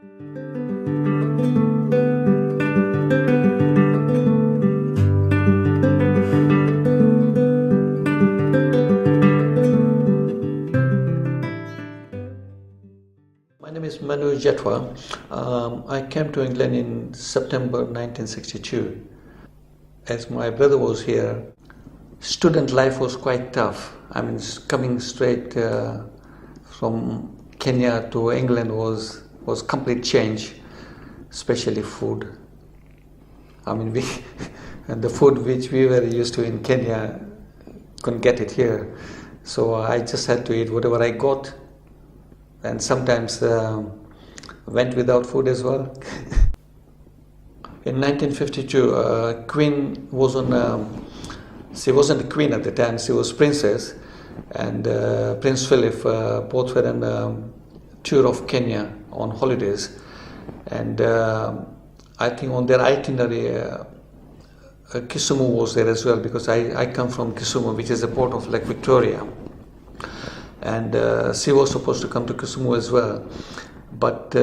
My name is Manu Jethwa. I came to England in September 1962. As my brother was here, student life was quite tough. I mean, coming straight from Kenya to England was complete change, especially food. I mean, and the food which we were used to in Kenya, couldn't get it here. So I just had to eat whatever I got, and sometimes went without food as well. In 1952, Queen was on, she wasn't a queen at the time, she was princess, and Prince Philip both were on a tour of Kenya on holidays. And I think on their itinerary, Kisumu was there as well, because I come from Kisumu, which is a port of Lake Victoria. And she was supposed to come to Kisumu as well. But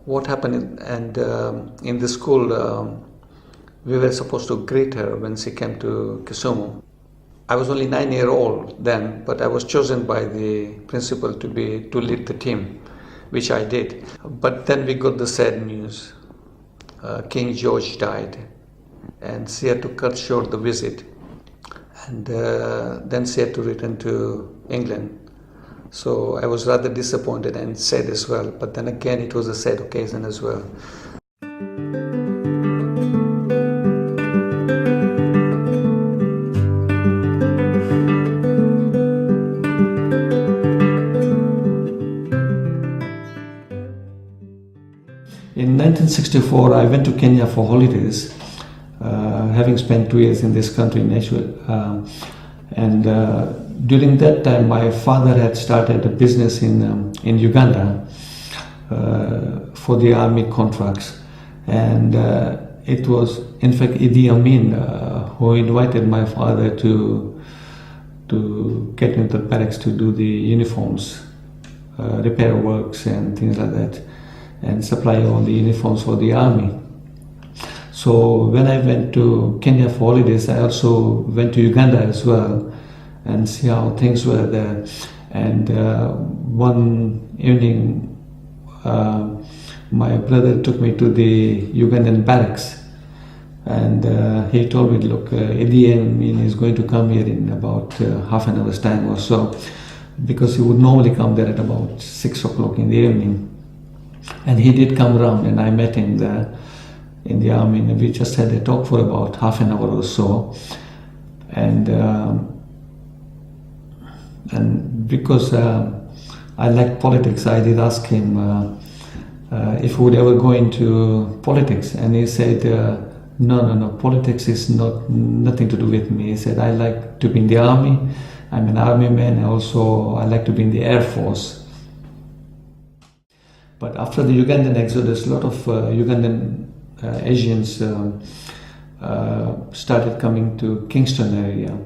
what happened, in the school, we were supposed to greet her when she came to Kisumu. I was only 9 years old then, but I was chosen by the principal to lead the team, which I did. But then we got the sad news. King George died, and she had to cut short the visit. And then she had to return to England. So I was rather disappointed and sad as well, but then again it was a sad occasion as well. In 1964 I went to Kenya for holidays, having spent 2 years in this country naturally. During that time, my father had started a business in Uganda for the army contracts, and it was in fact Idi Amin who invited my father to get into the barracks to do the uniforms, repair works and things like that, and supply all the uniforms for the army. So when I went to Kenya for holidays, I also went to Uganda as well, and see how things were there. And one evening, my brother took me to the Ugandan barracks, and he told me, look, Idi Amin is going to come here in about half an hour's time or so, because he would normally come there at about 6 o'clock in the evening. And he did come around, and I met him there in the army, and we just had a talk for about half an hour or so. And because I like politics, I did ask him if he would ever go into politics, and he said, no, politics is nothing to do with me. He said, I like to be in the army, I'm an army man, and also I like to be in the Air Force. But after the Ugandan exodus, a lot of Ugandan Asians started coming to Kingston area.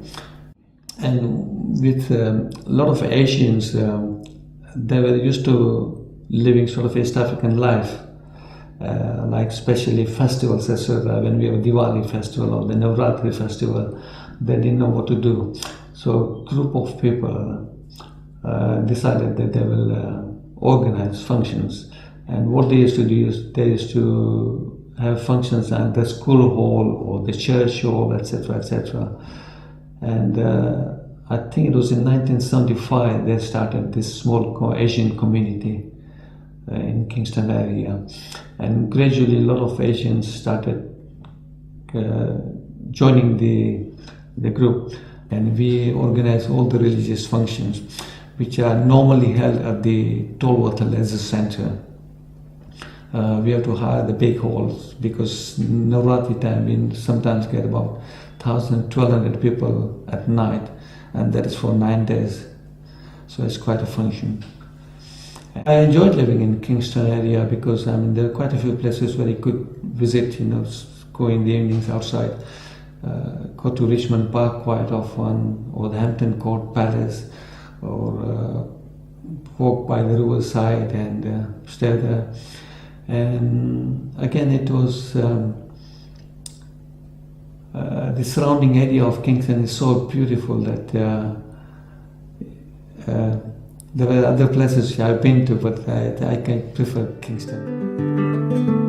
And with a lot of Asians, they were used to living sort of East African life, like especially festivals, etc. When we have a Diwali festival or the Navratri festival, they didn't know what to do. So a group of people decided that they will organize functions. And what they used to do is they used to have functions at the school hall or the church hall, etc., etc. And I think it was in 1975 they started this small Asian community in Kingston area, and gradually a lot of Asians started joining the group, and we organize all the religious functions which are normally held at the Tolwater Leisure Center. We have to hire the big halls because Navratri time we sometimes get about 1,200 people at night, and that is for 9 days. So it's quite a function. I enjoyed living in Kingston area because there are quite a few places where you could visit, go in the evenings outside, go to Richmond Park quite often, or the Hampton Court Palace, or walk by the riverside and stay there. And again, it was the surrounding area of Kingston is so beautiful that there were other places I've been to, but I can prefer Kingston.